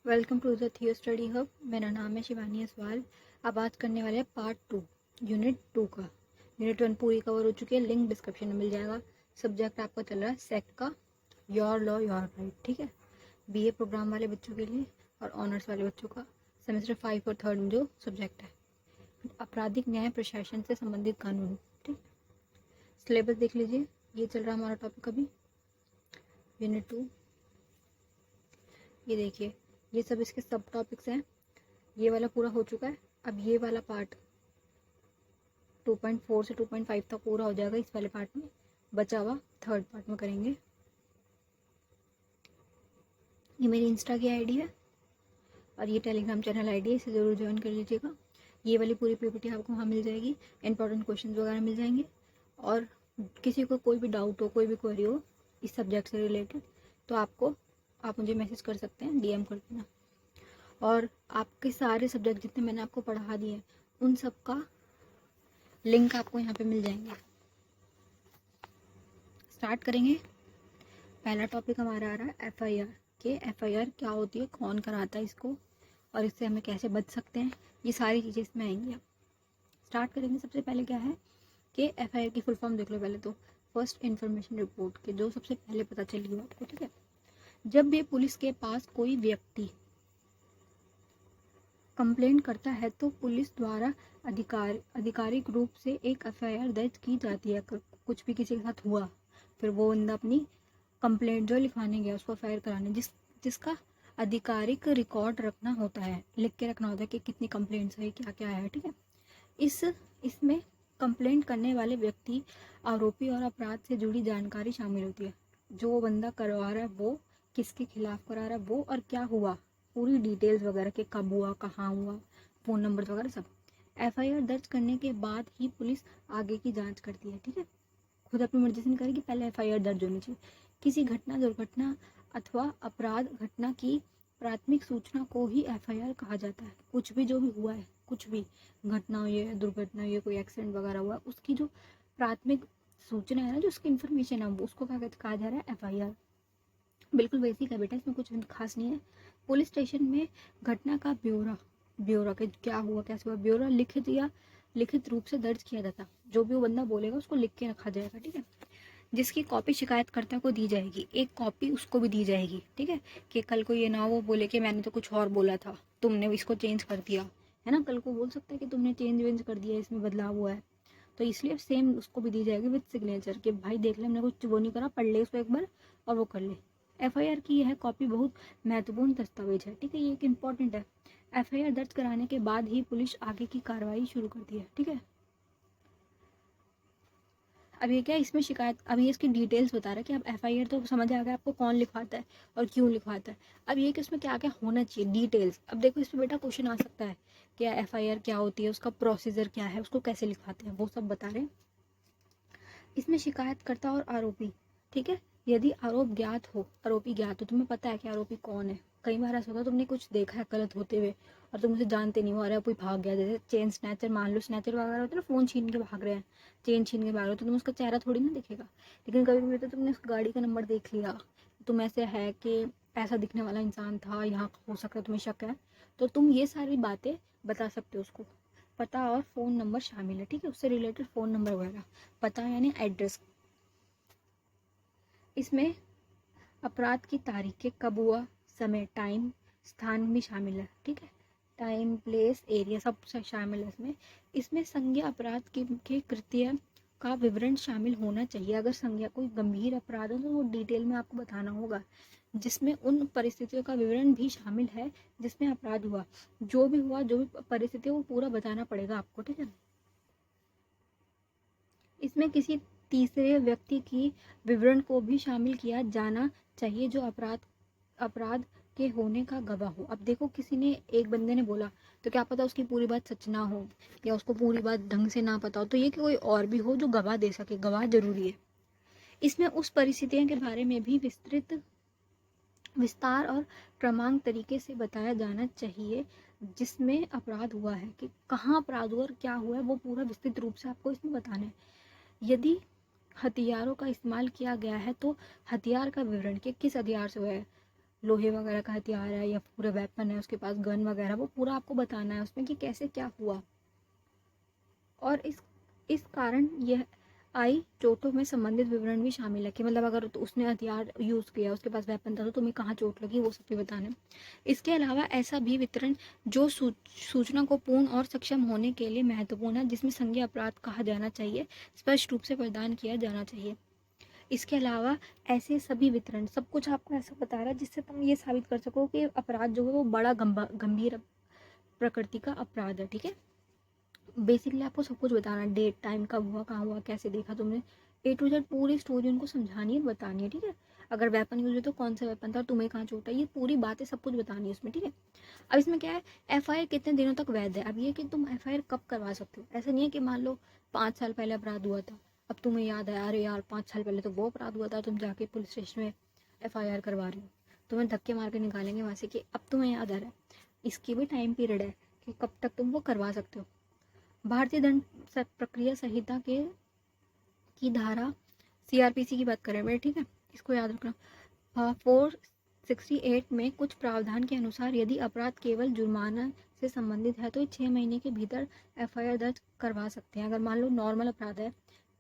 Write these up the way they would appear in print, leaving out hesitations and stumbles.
Welcome to the थियो study hub. मेरा नाम है शिवानी असवाल। अब बात करने वाले हैं पार्ट 2 यूनिट 2 का। यूनिट 1 पूरी कवर हो चुकी है, लिंक डिस्क्रिप्शन में मिल जाएगा। सब्जेक्ट आपका चल रहा है सेक्ट का योर लॉ योर राइट, ठीक है। बीए प्रोग्राम वाले बच्चों के लिए और ऑनर्स वाले बच्चों का सेमेस्टर 5 और 3 में जो सब्जेक्ट है आपराधिक न्याय प्रशासन से संबंधित कानून, ठीक। सिलेबस देख लीजिए, ये चल रहा है हमारा टॉपिक अभी यूनिट 2। ये देखिए, ये सब इसके सब टॉपिक्स हैं। ये वाला पूरा हो चुका है। अब ये वाला पार्ट 2.4 से 2.5 तक पूरा हो जाएगा। इस वाले पार्ट में बचा हुआ थर्ड पार्ट में करेंगे। ये मेरी इंस्टा की आईडी है और ये टेलीग्राम चैनल आईडी है, इसे ज़रूर ज्वाइन कर लीजिएगा। ये वाली पूरी पीपीटी आपको वहाँ मिल जाएगी, इंपॉर्टेंट क्वेश्चन वगैरह मिल जाएंगे। और किसी को कोई भी डाउट हो, कोई भी क्वेरी हो इस सब्जेक्ट से रिलेटेड, तो आप मुझे मैसेज कर सकते हैं, डीएम कर देना। और आपके सारे सब्जेक्ट जितने मैंने आपको पढ़ा दिए उन सब का लिंक आपको यहाँ पे मिल जाएंगे। स्टार्ट करेंगे। पहला टॉपिक हमारा आ रहा है एफआईआर के। एफआईआर क्या होती है, कौन कराता है इसको, और इससे हमें कैसे बच सकते हैं, ये सारी चीज़ें इसमें आएंगी। अब स्टार्ट करेंगे। सबसे पहले क्या है कि एफआईआर की फुल फॉर्म देख लो पहले तो। फर्स्ट इन्फॉर्मेशन रिपोर्ट के, जो सबसे पहले पता चली हो आपको, ठीक है। जब भी पुलिस के पास कोई व्यक्ति कंप्लेंट करता है तो पुलिस द्वारा आधिकारिक रूप से एक एफआईआर दर्ज की जाती है। कुछ भी किसी के साथ हुआ, फिर वो बंदा अपनी कंप्लेंट जो लिखवाने गया उसको एफआईआर कराने, जिसका आधिकारिक रिकॉर्ड रखना होता है, लिख के रखना होता है कि कितनी कंप्लेंट्स है, क्या क्या है, ठीक है। इसमें कंप्लेंट करने वाले व्यक्ति, आरोपी और अपराध से जुड़ी जानकारी शामिल होती है। जो वो बंदा करवा रहा है वो किसके खिलाफ करा रहा है वो, और क्या हुआ, पूरी डिटेल्स वगैरह के कब हुआ, कहाँ हुआ, फ़ोन नंबर वगैरह सब। एफआईआर दर्ज करने के बाद ही पुलिस आगे की जांच करती है, ठीक है। खुद अपनी मर्जी से नहीं करेगी, पहले एफआईआर दर्ज होनी चाहिए। किसी घटना, दुर्घटना अथवा अपराध घटना की प्राथमिक सूचना को ही एफआईआर कहा जाता है। कुछ भी जो भी हुआ है, कुछ भी घटना हुई है, दुर्घटना हुई है, कोई एक्सीडेंट वगैरह हुआ, उसकी जो प्राथमिक सूचना है ना, जो उसकी इन्फॉर्मेशन है, उसको क्या कहा जा रहा है, एफआईआर। बिल्कुल बेसिक है बेटा, इसमें कुछ खास नहीं है। पुलिस स्टेशन में घटना का ब्यौरा के क्या हुआ, कैसे हुआ, ब्यौरा लिखित रूप से दर्ज किया जाता। जो भी वो बंदा बोलेगा उसको लिख के रखा जाएगा, ठीक है। जिसकी कॉपी शिकायतकर्ता को दी जाएगी, एक कॉपी उसको भी दी जाएगी, ठीक है। कि कल को ये ना वो बोले कि मैंने तो कुछ और बोला था, तुमने इसको चेंज कर दिया, है ना। कल को बोल सकता है कि तुमने चेंज कर दिया, इसमें बदलाव हुआ है, तो इसलिए सेम उसको भी दी जाएगी विद सिग्नेचर कि भाई देख ले, हमने कुछ वो नहीं करा, पढ़ ले उसको एक बार और वो कर ले। एफआईआर की यह कॉपी बहुत महत्वपूर्ण दस्तावेज है, ठीक है, ये एक इम्पॉर्टेंट है। एफआईआर दर्ज कराने के बाद ही पुलिस आगे की कार्रवाई शुरू करती है, ठीक है। अब ये क्या, इसमें शिकायत, अब ये इसकी डिटेल्स बता रहा है कि अब एफआईआर तो समझ आ गया आपको कौन लिखवाता है और क्यों लिखवाता है। अब ये कि उसमें क्या क्या होना चाहिए, डिटेल्स। अब देखो इसमें बेटा क्वेश्चन आ सकता है कि एफआईआर क्या होती है, उसका प्रोसीजर क्या है, उसको कैसे लिखवाते हैं, वो सब बता रहे हैं। इसमें शिकायतकर्ता और आरोपी, ठीक है। यदि आरोपी ज्ञात हो, तुम्हें पता है कि आरोपी कौन है। कई बार ऐसा होता है तुमने कुछ देखा है गलत होते हुए और तुम उसे जानते नहीं हो, अरे कोई भाग गया, जैसे चेन स्नैचर, मान लो स्नैचर वगैरह होते हैं ना, फ़ोन छीन के भाग रहे हैं, चेन छीन के भाग रहे हो, तो तुम उसका चेहरा थोड़ी ना दिखेगा। लेकिन कभी कभी तो तुमने उस गाड़ी का नंबर देख लिया, तुम ऐसे है कि ऐसा दिखने वाला इंसान था, यहाँ हो सकता है तुम्हें शक है, तो तुम ये सारी बातें बता सकते हो उसको। पता और फ़ोन नंबर शामिल है, ठीक है, उससे रिलेटेड फ़ोन नंबर वगैरह, पता यानी एड्रेस। इसमें अपराध की तारीख, कब हुआ, समय, टाइम, स्थान भी शामिल है, ठीक है। टाइम, प्लेस, एरिया सब शामिल है इसमें। इसमें संज्ञा अपराध के कृत्य का विवरण शामिल होना चाहिए। अगर संज्ञा कोई गंभीर अपराध हो तो वो डिटेल में आपको बताना होगा, जिसमें उन परिस्थितियों का विवरण भी शामिल है जिसमें अपराध हुआ। जो भी हुआ, जो भी परिस्थिति, वो पूरा बताना पड़ेगा आपको, ठीक है। इसमें किसी तीसरे व्यक्ति की विवरण को भी शामिल किया जाना चाहिए जो अपराध के होने का गवाह हो। अब देखो, किसी ने, एक बंदे ने बोला, तो क्या पता उसकी पूरी बात सच ना हो या उसको पूरी बात ढंग से ना पता हो, तो ये कि कोई और भी हो जो गवाह दे सके, गवाह जरूरी है। इसमें उस परिस्थितियों के बारे में भी विस्तार और क्रमांक तरीके से बताया जाना चाहिए जिसमें अपराध हुआ है, कि कहाँ अपराध हुआ और क्या हुआ है, वो पूरा विस्तृत रूप से आपको इसमें बताना है। यदि हथियारों का इस्तेमाल किया गया है तो हथियार का विवरण, कि किस हथियार से हुआ है, लोहे वगैरह का हथियार है या पूरा वेपन है, उसके पास गन वगैरह, वो पूरा आपको बताना है उसमें कि कैसे क्या हुआ। और इस कारण यह आई चोटों में संबंधित विवरण भी शामिल है कि मतलब अगर तो उसने हथियार यूज़ किया, उसके पास वेपन था, तो तुम्हें कहाँ चोट लगी, वो सब भी बताना है। इसके अलावा ऐसा भी वितरण जो सूचना को पूर्ण और सक्षम होने के लिए महत्वपूर्ण है, जिसमें संज्ञेय अपराध कहा जाना चाहिए, स्पष्ट रूप से प्रदान किया जाना चाहिए। इसके अलावा ऐसे सभी वितरण सब कुछ आपको ऐसा बता रहा है जिससे तुम ये साबित कर सको कि अपराध जो है वो बड़ा गंभीर प्रकृति का अपराध है। ठीक है, बेसिकली आपको सब कुछ बताना है, डेट, टाइम, कब हुआ, कहाँ हुआ, कैसे देखा तुमने, ए टू जेड पूरी स्टोरी उनको समझानी है, बतानी है। ठीक है, अगर वेपन यूज है तो कौन सा वेपन था, तुम्हें कहाँ चोट है, ये पूरी बातें सब कुछ बतानी है उसमें। ठीक है, अब इसमें क्या है, एफआईआर कितने दिनों तक वैध है। अब ये कि तुम एफआईआर कब करवा सकते हो, ऐसा नहीं है कि मान लो 5 साल पहले अपराध हुआ था, अब तुम्हें याद है अरे यार 5 साल पहले तो वो अपराध हुआ था, तुम जाके पुलिस स्टेशन में एफआईआर करवा रहे हो, तुम्हें धक्के मार के निकालेंगे वहाँ से कि अब तुम्हें याद आ रहा है। इसकी भी टाइम पीरियड है कि कब तक तुम वो करवा सकते हो। भारतीय दंड प्रक्रिया संहिता के की धारा सीआरपीसी की बात करें मैं, ठीक है, इसको याद रखना। 468 में कुछ प्रावधान के अनुसार यदि अपराध केवल जुर्माना से संबंधित है तो 6 महीने के भीतर एफआईआर दर्ज करवा सकते हैं। अगर मान लो नॉर्मल अपराध है,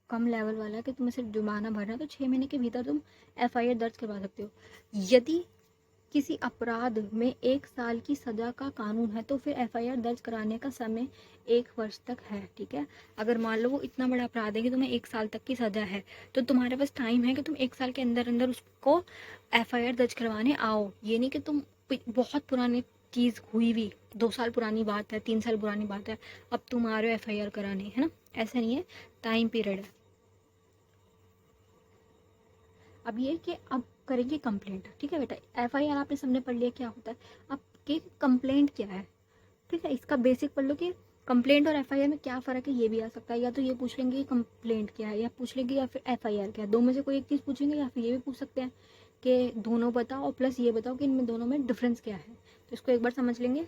कम लेवल वाला है कि तुम्हें सिर्फ जुर्माना भरना है, तो 6 महीने के भीतर तुम एफआईआर दर्ज करवा सकते हो। यदि किसी अपराध में 1 साल की सजा का कानून है तो फिर एफआईआर दर्ज कराने का समय 1 वर्ष तक है। ठीक है, अगर मान लो वो इतना बड़ा अपराध है कि तुम्हें 1 साल तक की सजा है, तो तुम्हारे पास टाइम है कि तुम 1 साल के अंदर अंदर उसको एफआईआर दर्ज करवाने आओ। ये नहीं कि तुम बहुत पुरानी चीज़ हुई हुई 2 साल पुरानी बात है, 3 साल पुरानी बात है, अब तुम आ रहे हो एफआईआर कराने, है ना, ऐसा नहीं है, टाइम पीरियड है। अब ये कि अब करेंगे कंप्लेंट। ठीक है बेटा, एफआईआर आपने सामने पढ़ लिया क्या होता है, अब के कंप्लेंट क्या है। ठीक है, इसका बेसिक पढ़ लो कि कंप्लेंट और एफआईआर में क्या फ़र्क है, ये भी आ सकता है। या तो ये पूछ लेंगे कि कंप्लेंट क्या है, या पूछ लेंगे या फिर एफआईआर क्या है, दो में से कोई एक चीज़ पूछेंगे, या फिर ये भी पूछ सकते हैं कि दोनों बताओ प्लस ये बताओ कि इनमें दोनों में डिफरेंस क्या है। तो इसको एक बार समझ लेंगे।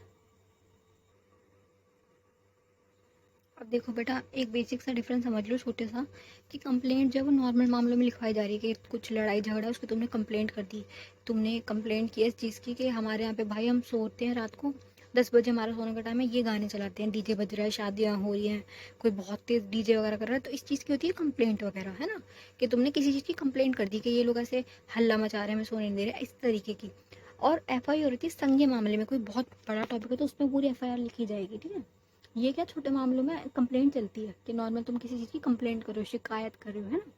अब देखो बेटा, एक बेसिक सा डिफरेंस समझ लो छोटे सा, कि कंप्लेंट जब नॉर्मल मामलों में लिखवाई जा रही है कि कुछ लड़ाई झगड़ा है, उसकी तुमने कंप्लेंट कर दी, तुमने कंप्लेंट की इस चीज़ की कि हमारे यहाँ पे भाई हम सोते हैं रात को 10 बजे, हमारा सोने का टाइम है, ये गाने चलाते हैं, डीजे बज रहा है, शादियाँ हो रही हैं, कोई बहुत तेज़ डीजे वगैरह कर रहा है, तो इस चीज़ की होती है कंप्लेंट वगैरह, है ना, कि तुमने किसी चीज़ की कंप्लेंट कर दी कि ये लोग ऐसे हल्ला मचा रहे हैं, हमें सोने नहीं दे रहे, इस तरीके की। और एफआईआर होती है संज्ञेय मामले में, कोई बहुत बड़ा टॉपिक है तो उसमें पूरी एफआईआर लिखी जाएगी। ठीक है, ये क्या छोटे मामलों में कंप्लेंट चलती है कि नॉर्मल तुम किसी चीज़ की कंप्लेंट कर रहे हो, शिकायत कर रहे हो, है ना,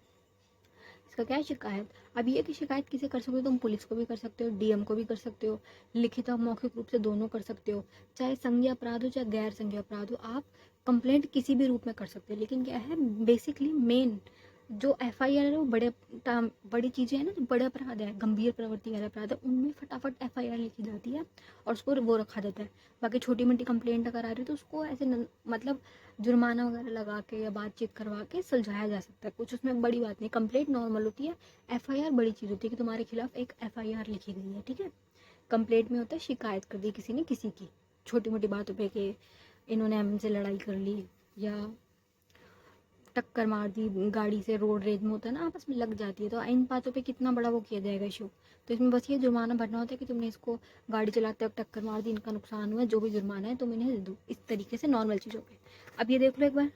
इसका क्या है शिकायत। अब ये कि शिकायत किसे कर सकते हो, तुम पुलिस को भी कर सकते हो, डीएम को भी कर सकते हो, लिखित और मौखिक रूप से दोनों कर सकते हो, चाहे संज्ञेय अपराध हो चाहे गैर संज्ञेय अपराध हो, आप कंप्लेंट किसी भी रूप में कर सकते हो। लेकिन क्या है, बेसिकली मेन जो एफआईआर है वो बड़ी चीज़ें हैं ना, जो बड़े अपराध है, गंभीर प्रवृत्ति वाले अपराध है, उनमें फटाफट एफआईआर लिखी जाती है और उसको वो रखा जाता है। बाकी छोटी मोटी कंप्लेंट अगर आ रही है तो उसको ऐसे मतलब जुर्माना वगैरह लगा के या बातचीत करवा के सुलझाया जा सकता है, कुछ उसमें बड़ी बात नहीं। कंप्लेंट नॉर्मल होती है, एफआईआर बड़ी चीज़ होती है कि तुम्हारे खिलाफ एक एफआईआर लिखी गई है। ठीक है, कंप्लेंट में होता है शिकायत कर दी किसी ने किसी की, छोटी मोटी बातों पे कि इन्होंने हमसे लड़ाई कर ली, या टक्कर मार दी गाड़ी से, रोड रेज में होता है ना, आपस में लग जाती है, तो इन बातों पे कितना बड़ा वो किया जाएगा इशू। तो इसमें बस ये जुर्माना भरना होता है कि तुमने इसको गाड़ी चलाते वक्त टक्कर मार दी, इनका नुकसान हुआ, जो भी जुर्माना है तुम इन्हें दे दो, इस तरीके से नॉर्मल चीज़ों पे। अब ये देख लो एक बार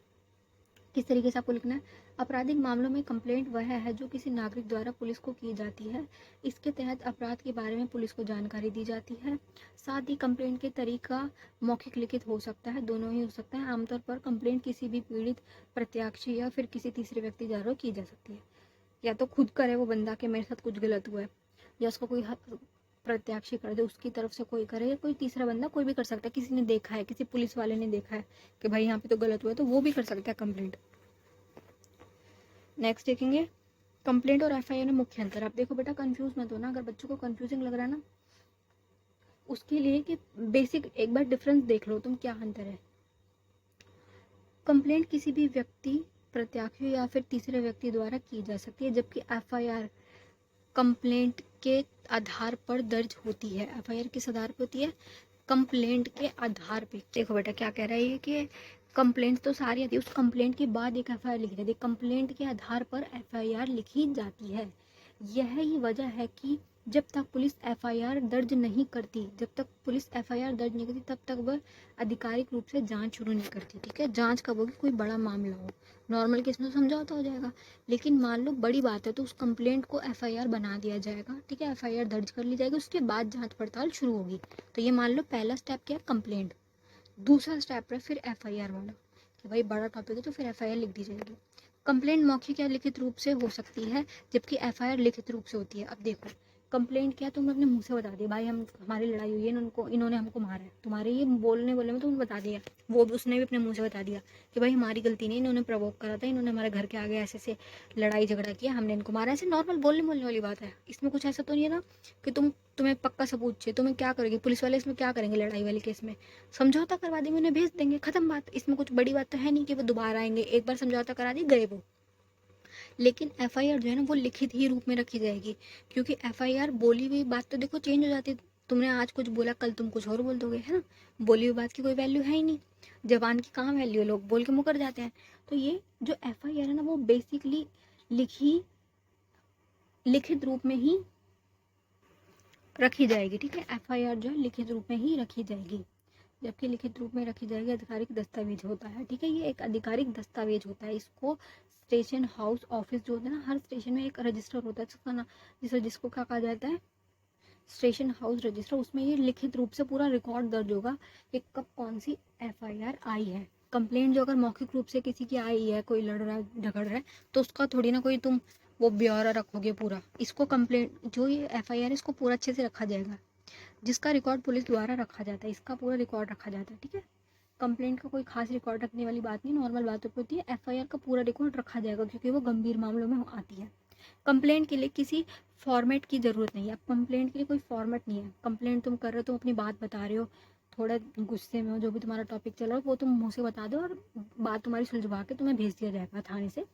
किस तरीके से आपको लिखना है। आपराधिक मामलों में कंप्लेंट वह है जो किसी नागरिक द्वारा पुलिस को की जाती है। इसके तहत अपराध के बारे में पुलिस को जानकारी दी जाती है। साथ ही कंप्लेंट के तरीका मौखिक लिखित हो सकता है, दोनों ही हो सकता है। आमतौर पर कंप्लेंट किसी भी पीड़ित, प्रत्याशी या फिर किसी तीसरे व्यक्ति द्वारा की जा सकती है। या तो खुद करे वो बंदा कि मेरे साथ कुछ गलत हुआ है, या उसको कोई प्रत्याशी कर दे, उसकी तरफ से कोई करे, या कोई तीसरा बंदा कोई भी कर सकता है, किसी ने देखा है, किसी पुलिस वाले ने देखा है कि भाई यहाँ पे तो गलत हुआ है, तो वो भी कर सकता है कंप्लेंट। नेक्स्ट देखेंगे कंप्लेंट और एफआईआर में मुख्य अंतर। आप देखो बेटा, कंफ्यूज मत हो ना, अगर बच्चों को कंफ्यूजिंग लग रहा है ना, उसके लिए कि बेसिक एक बार डिफरेंस देख लो तुम, क्या अंतर है। कंप्लेंट किसी भी व्यक्ति, प्रत्याशी या फिर तीसरे व्यक्ति द्वारा की जा सकती है, जबकि एफआईआर कंप्लेंट के आधार पर दर्ज होती है। एफआईआर किस आधार पर होती है, कंप्लेंट के आधार पे। देखो बेटा क्या कह रहा है ये कि कंप्लेंट तो सारी आती है, उस कंप्लेंट के बाद एक एफआईआर लिखी जाती है, कंप्लेंट के आधार पर एफआईआर लिखी जाती है। यह ही वजह है कि जब तक पुलिस एफआईआर दर्ज नहीं करती, जब तक पुलिस एफआईआर दर्ज नहीं करती, तब तक वह आधिकारिक रूप से जांच शुरू नहीं करती। ठीक है, जांच कब होगी? कोई बड़ा मामला हो, नॉर्मल केस में समझौता हो जाएगा, लेकिन मान लो बड़ी बात है तो उस कंप्लेंट को एफआईआर बना दिया जाएगा। ठीक है, एफआईआर दर्ज कर ली जाएगी, उसके बाद जांच पड़ताल शुरू होगी। तो ये मान लो पहला स्टेप क्या है? कंप्लेंट। दूसरा स्टेप है फिर एफआईआर वाला, कि भाई बड़ा टॉपिक है तो फिर एफआईआर लिख दी जाएगी। कंप्लेंट मौखिक या लिखित रूप से हो सकती है, जबकि एफआईआर लिखित रूप से होती है। अब देखो, कंप्लेंट क्या, तुम अपने मुंह से बता दिया, भाई हम हमारी लड़ाई हुई है, इन्होंने हमको मारा है, तुम्हारे ये बोलने में तुमने बता दिया, वो भी उसने भी अपने मुंह से बता दिया कि भाई हमारी गलती नहीं, इन्होंने प्रवोक करा था, इन्होंने हमारे घर के आगे ऐसे से लड़ाई झगड़ा किया, हमने इनको मारा। ऐसे नॉर्मल बोलने वाली बात है, इसमें कुछ ऐसा तो नहीं है ना कि तुम्हें पक्का सबूत चाहिए, तुम्हें क्या करेगी पुलिस वाले, इसमें क्या करेंगे लड़ाई वाले केस में? समझौता करवा देंगे, उन्हें भेज देंगे, खत्म बात। इसमें कुछ बड़ी बात तो है नहीं कि वो दोबारा आएंगे, एक बार समझौता करा दी गए वो। लेकिन एफआईआर जो है ना वो लिखित ही रूप में रखी जाएगी, क्योंकि एफआईआर बोली हुई बात तो देखो चेंज हो जाती है। तुमने आज कुछ बोला, कल तुम कुछ और बोल दोगे, है ना? बोली हुई बात की कोई वैल्यू है ही नहीं, जबान की कहाँ वैल्यू है, लोग बोल के मुकर जाते हैं। तो ये जो एफआईआर है ना वो बेसिकली लिखित रूप में ही रखी जाएगी। ठीक है, एफआईआर जो है लिखित रूप में ही रखी जाएगी, जबकि लिखित रूप में रखी जाएगी आधिकारिक दस्तावेज होता है। ठीक है, ये एक आधिकारिक दस्तावेज होता है। इसको स्टेशन हाउस ऑफिस जो होता है ना, हर स्टेशन में एक रजिस्टर होता है जिसका नाम जिसको क्या कहा जाता है? Station house register. उसमें ये लिखित रूप से पूरा रिकॉर्ड दर्ज होगा कि कब कौन सी एफआईआर आई है। कंप्लेंट जो अगर मौखिक रूप से किसी की आई है, कोई लड़ रहा है झगड़ रहा है, तो उसका थोड़ी ना कोई तुम वो ब्यौरा रखोगे पूरा। इसको कंप्लेंट जो ये एफआईआर है इसको पूरा अच्छे से रखा जाएगा, जिसका रिकॉर्ड पुलिस द्वारा रखा जाता है, इसका पूरा रिकॉर्ड रखा जाता है। ठीक है, कंप्लेंट का कोई खास रिकॉर्ड रखने वाली बात नहीं, नॉर्मल बातों पे होती है। एफआईआर का पूरा रिकॉर्ड रखा जाएगा क्योंकि वो गंभीर मामलों में आती है। कंप्लेंट के लिए किसी फॉर्मेट की ज़रूरत नहीं है। अब कंप्लेंट के लिए कोई फॉर्मेट नहीं है। कंप्लेंट तुम कर रहे हो, तुम अपनी बात बता रहे हो, थोड़ा गुस्से में हो, जो भी तुम्हारा टॉपिक चल रहा हो वो तुम मुँह से बता दो और बात तुम्हारी सुलझवा के तुम्हें भेज दिया जाएगा थाने से।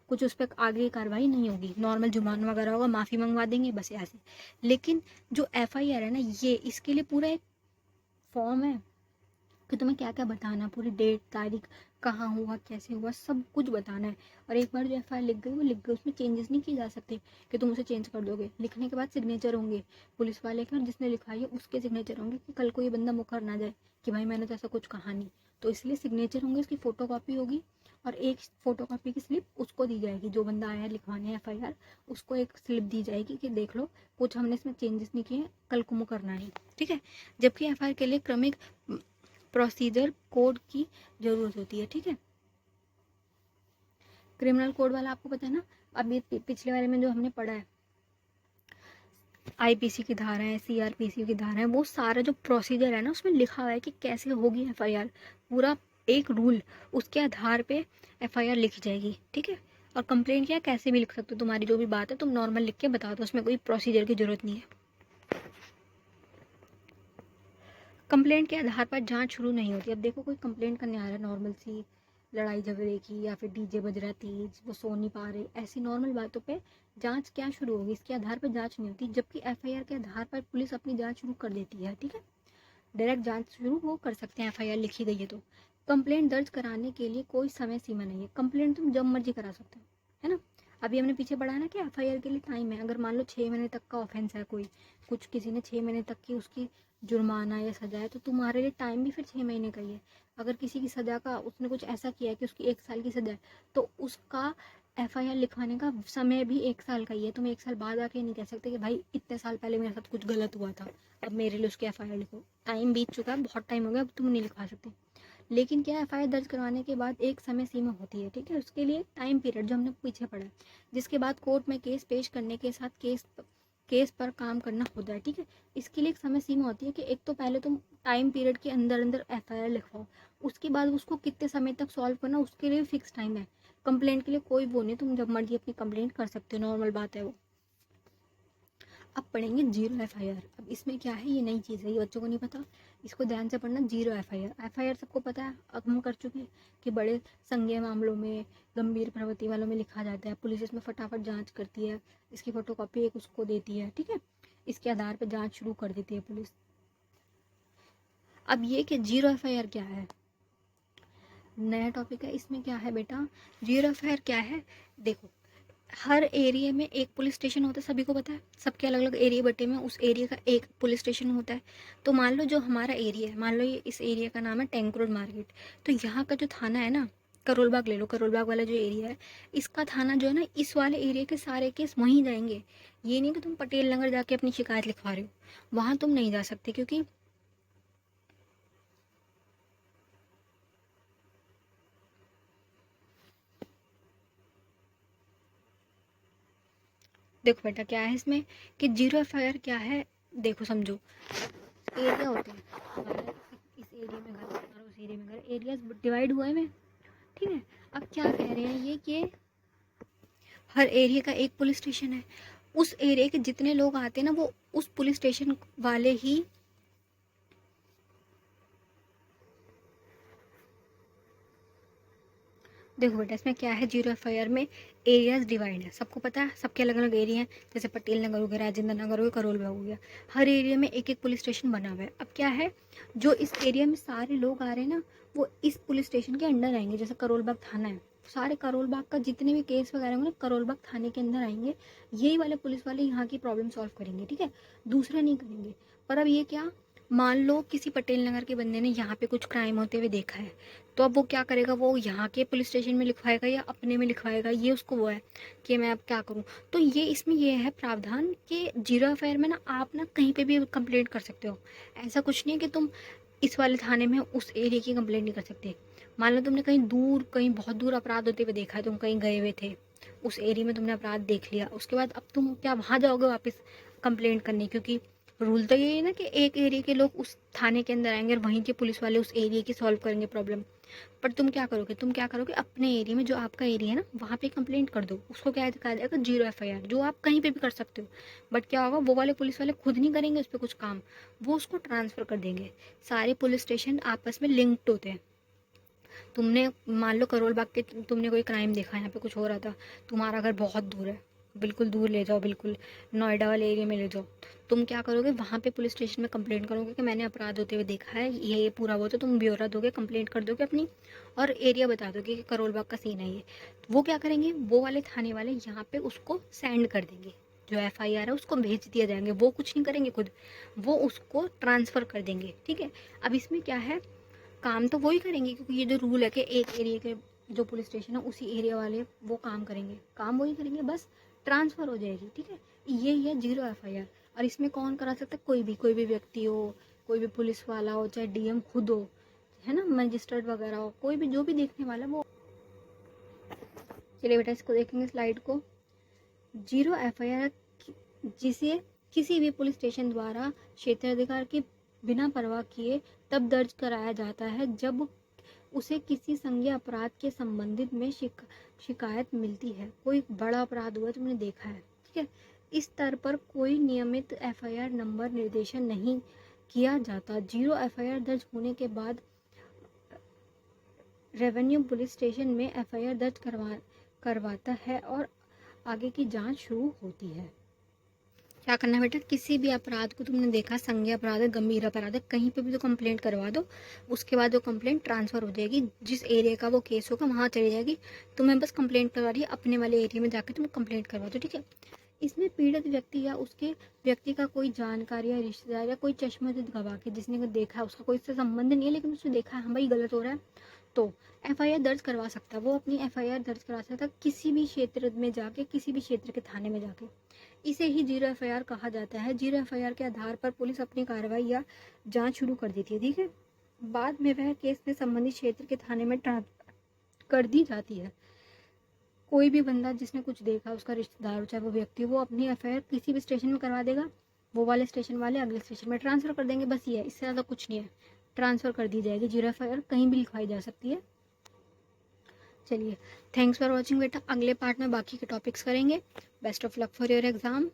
कुछ उस पर आगे कार्रवाई नहीं होगी, नॉर्मल जुर्माना वगैरह होगा, माफ़ी मंगवा देंगे, बस ऐसे। लेकिन जो एफआईआर है ना, ये इसके लिए पूरा एक फॉर्म है कि तुम्हें क्या क्या बताना, पूरी डेट तारीख, कहाँ हुआ, कैसे हुआ, सब कुछ बताना है। और एक बार जो एफआईआर लिख गई वो लिख गई, उसमें चेंजेस नहीं किए जा सकते कि तुम उसे चेंज कर दोगे। लिखने के बाद सिग्नेचर होंगे पुलिस वाले के और जिसने लिखा है उसके सिग्नेचर होंगे, कि कल को ये बंदा मुकर ना जाए कि भाई मैंने तो ऐसा कुछ कहा नहीं। तो इसलिए सिग्नेचर होंगे, उसकी फ़ोटो कॉपी होगी और एक फ़ोटो कॉपी की स्लिप उसको दी जाएगी, जो बंदा आया है लिखवाने एफआईआर, उसको एक स्लिप दी जाएगी कि देख लो कुछ हमने इसमें चेंजेस नहीं किए, कल को मुकरना नहीं। ठीक है, जबकि एफआईआर के लिए क्रमिक प्रोसीजर कोड की जरूरत होती है। ठीक है, क्रिमिनल कोड वाला आपको पता है ना, अभी पिछले वाले में जो हमने पढ़ा है, आईपीसी की धारा है, सीआरपीसी की धारा है, वो सारा जो प्रोसीजर है ना उसमें लिखा हुआ है कि कैसे होगी एफआईआर, पूरा एक रूल, उसके आधार पे एफआईआर लिखी जाएगी। ठीक है, और कंप्लेंट क्या कैसे भी लिख सकते हो, तुम्हारी जो भी बात है तुम नॉर्मल लिख के बता दो, उसमें कोई प्रोसीजर की जरूरत नहीं है। कंप्लेंट के आधार पर जांच शुरू नहीं होती। अब देखो कोई कंप्लेंट करने आ रहा है नॉर्मल सी लड़ाई झगड़े की, या फिर डीजे बज रहा है तेज, वो सो नहीं पा रहे, ऐसी नॉर्मल बातों पे जांच क्या शुरू होगी? इसके आधार पर जांच नहीं होती, जबकि एफआईआर के आधार पर पुलिस अपनी जांच शुरू कर देती है। ठीक है, डायरेक्ट जांच शुरू वो कर सकते हैं, एफआईआर लिखी गई है तो। कंप्लेंट दर्ज कराने के लिए कोई समय सीमा नहीं है। कंप्लेंट तुम जब मर्जी करा सकते हो, है ना? अभी हमने पीछे पढ़ा है ना कि एफआईआर के लिए टाइम है। अगर मान लो 6 महीने तक का ऑफेंस है कोई, कुछ किसी ने 6 महीने तक की उसकी जुर्माना या सजा है, तो तुम्हारे लिए टाइम भी फिर 6 महीने का ही है। अगर किसी की सजा का उसने कुछ ऐसा किया है कि उसकी 1 साल की सजा है, तो उसका एफआईआर लिखवाने का समय भी 1 साल का ही है। तुम 1 साल बाद आके नहीं कह सकते कि भाई इतने साल पहले मेरे साथ कुछ गलत हुआ था, अब मेरे लिए उसकी एफआईआर लिखो। टाइम बीत चुका है, बहुत टाइम हो गया, अब तुम नहीं लिखवा सकते। लेकिन क्या, एफआईआर दर्ज करवाने के बाद एक समय सीमा होती है। ठीक है, उसके लिए टाइम पीरियड जो हमने पीछे पढ़ा है, जिसके बाद कोर्ट में केस पेश करने के साथ केस पर काम करना होता है। ठीक है, इसके लिए एक समय सीमा होती है कि एक तो पहले तुम टाइम पीरियड के अंदर अंदर एफआईआर लिखवाओ, उसके बाद उसको कितने समय तक सॉल्व करना उसके लिए फिक्स टाइम है। कंप्लेंट के लिए कोई वो नहीं, तुम जब मर्जी अपनी कंप्लेंट कर सकते हो, नॉर्मल बात है वो। अब पढ़ेंगे जीरो एफआईआर। अब इसमें क्या है, ये नई चीज़ है, ये बच्चों को नहीं पता, इसको ध्यान से पढ़ना। जीरो एफआईआर, एफआईआर सबको पता है, अब हम कर चुके हैं कि बड़े संज्ञेय मामलों में, गंभीर प्रवृत्ति वालों में लिखा जाता है, पुलिस इसमें फटाफट जांच करती है, इसकी फोटोकॉपी एक उसको देती है। ठीक है, इसके आधार पर जांच शुरू कर देती है पुलिस। अब ये कि जीरो एफआईआर क्या है, नया टॉपिक है, इसमें क्या है बेटा, जीरो एफआईआर क्या है? देखो, हर एरिया में एक पुलिस स्टेशन होता है, सभी को पता है, सबके अलग अलग एरिया बटे में उस एरिया का एक पुलिस स्टेशन होता है। तो मान लो जो हमारा एरिया है, मान लो ये इस एरिया का नाम है टैंक रोड मार्केट, तो यहाँ का जो थाना है ना, करोल बाग ले लो, करोल बाग वाला जो एरिया है, इसका थाना जो है ना, इस वाले एरिया के सारे केस वहीं जाएंगे। ये नहीं कि तुम पटेल नगर जाके अपनी शिकायत लिखवा रहे हो, वहाँ तुम नहीं जा सकते, क्योंकि देखो बेटा क्या है इसमें कि जीरो एफआईआर क्या है, देखो समझो, एरिया होते हैं हमारा, इस एरिया में घर, हमारा उस एरिया में घर, एरिया डिवाइड हुआ है में, ठीक है। अब क्या कह रहे हैं ये कि हर एरिया का एक पुलिस स्टेशन है, उस एरिया के जितने लोग आते हैं ना, वो उस पुलिस स्टेशन वाले ही, देखो बेटा इसमें क्या है, जीरो एफआईआर में एरियाज डिवाइड है, सबको पता है, सबके अलग अलग एरिया हैं, जैसे पटेल नगर हो गया, राजेंद्र नगर हो गया, करोल बाग हो गया, हर एरिया में एक एक पुलिस स्टेशन बना हुआ है। अब क्या है, जो इस एरिया में सारे लोग आ रहे हैं ना, वो इस पुलिस स्टेशन के अंडर आएंगे। जैसे करोल बाग थाना है, सारे करोल बाग का जितने भी केस वगैरह होंगे ना, करोल बाग थाने के अंदर आएंगे, यही वाले पुलिस वाले यहाँ की प्रॉब्लम सॉल्व करेंगे, ठीक है, दूसरे नहीं करेंगे। पर अब ये क्या, मान लो किसी पटेल नगर के बंदे ने यहाँ पे कुछ क्राइम होते हुए देखा है, तो अब वो क्या करेगा, वो यहाँ के पुलिस स्टेशन में लिखवाएगा या अपने में लिखवाएगा, ये उसको वो है कि मैं अब क्या करूँ। तो ये इसमें ये है प्रावधान कि जीरो एफआईआर में ना आप ना कहीं पे भी कंप्लेंट कर सकते हो। ऐसा कुछ नहीं है कि तुम इस वाले थाने में उस एरिया की कंप्लेंट नहीं कर सकते। मान लो तुमने कहीं दूर, कहीं बहुत दूर अपराध होते हुए देखा है, तुम कहीं गए हुए थे, उस एरिया में तुमने अपराध देख लिया, उसके बाद अब तुम क्या वहाँ जाओगे वापस कंप्लेंट करने, क्योंकि रूल तो यही है ना कि एक एरिया के लोग उस थाने के अंदर आएंगे और वहीं के पुलिस वाले उस एरिया की सॉल्व करेंगे प्रॉब्लम। पर तुम क्या करोगे अपने एरिया में, जो आपका एरिया है ना, वहाँ पे कंप्लेंट कर दो, उसको क्या कहा जाएगा, जीरो एफआईआर, जो आप कहीं पे भी कर सकते हो। बट क्या होगा, वो वाले पुलिस वाले खुद नहीं करेंगे उस पर कुछ काम, वो उसको ट्रांसफ़र कर देंगे। सारे पुलिस स्टेशन आपस में लिंक्ड होते हैं। तुमने मान लो करोल बाग के तुमने कोई क्राइम देखा, यहाँ पे कुछ हो रहा था, तुम्हारा घर बहुत दूर है, बिल्कुल दूर ले जाओ, बिल्कुल नोएडा वाले एरिया में ले जाओ, तुम क्या करोगे, वहाँ पे पुलिस स्टेशन में कंप्लेंट करोगे कि मैंने अपराध होते हुए देखा है, ये पूरा वो, तो तुम ब्यौरा दोगे, कंप्लेंट कर दोगे अपनी, और एरिया बता दोगे कि करोल बाग का सीन है ये। वो क्या करेंगे, वो वाले थाने वाले यहाँ पे उसको सेंड कर देंगे, जो एफआईआर है उसको भेज दिया जाएंगे, वो कुछ नहीं करेंगे खुद, वो उसको ट्रांसफ़र कर देंगे, ठीक है। अब इसमें क्या है, काम तो वही करेंगे, क्योंकि ये जो रूल है कि एक एरिया के जो पुलिस स्टेशन है उसी एरिया वाले वो काम करेंगे, काम वही करेंगे, बस ट्रांसफ़र हो जाएगी, ठीक है। यही है जीरो एफआईआर। और इसमें कौन करा सकता है, कोई भी व्यक्ति हो, कोई भी पुलिस वाला हो, चाहे डीएम खुद हो, है ना, मजिस्ट्रेट वगैरह हो, कोई भी जो भी देखने वाला वो। चलिए बेटा इसको देखेंगे स्लाइड को। जीरो एफआईआर जिसे किसी भी पुलिस स्टेशन द्वारा क्षेत्राधिकार की बिना परवाह किए तब दर्ज कराया जाता है जब उसे किसी संज्ञेय अपराध के संबंधित में शिकायत मिलती है। कोई बड़ा अपराध हुआ तुमने देखा है, ठीक है, इस स्तर पर कोई नियमित एफआईआर नंबर निर्देशन नहीं किया जाता। जीरो एफआईआर दर्ज होने के बाद रेवेन्यू पुलिस स्टेशन में एफआईआर दर्ज करवाता है और आगे की जांच शुरू होती है। क्या करना है बेटा, किसी भी अपराध को तुमने देखा, संज्ञेय अपराध है, गंभीर अपराध है, कहीं पे भी तो कंप्लेंट करवा दो, उसके बाद वो कंप्लेंट ट्रांसफ़र हो जाएगी, जिस एरिया का वो केस होगा वहाँ चली जाएगी। तुम्हें बस कंप्लेंट करवा रही है, अपने वाले एरिया में जाकर तुम कंप्लेंट करवा दो, ठीक है। इसमें पीड़ित व्यक्ति या उसके व्यक्ति का कोई जानकार या रिश्तेदार या कोई चश्मदीद गवाह के जिसने देखा है, उसका कोई इससे संबंध नहीं है, लेकिन उसने देखा है हाँ भाई गलत हो रहा है, तो एफआईआर दर्ज करवा सकता है। वो अपनी एफआईआर दर्ज करा सकता है किसी भी क्षेत्र में जाके, किसी भी क्षेत्र के थाने में जाके। इसे ही जीरो एफआईआर कहा जाता है। जीरो एफआईआर के आधार पर पुलिस अपनी कार्रवाई या जांच शुरू कर देती है, ठीक है। बाद में वह केस में संबंधित क्षेत्र के थाने में ट्रांसफर कर दी जाती है। कोई भी बंदा जिसने कुछ देखा, उसका रिश्तेदार हो चाहे वो व्यक्ति, वो अपनी एफआईआर किसी भी स्टेशन में करवा देगा, वो वाले स्टेशन वाले अगले स्टेशन में ट्रांसफ़र कर देंगे, बस ये है, इससे ज़्यादा कुछ नहीं है, ट्रांसफ़र कर दी जाएगी। जीरो एफआईआर कहीं भी लिखवाई जा सकती है। चलिए, थैंक्स फॉर वॉचिंग बेटा, अगले पार्ट में बाकी के टॉपिक्स करेंगे। Best of luck for your exam.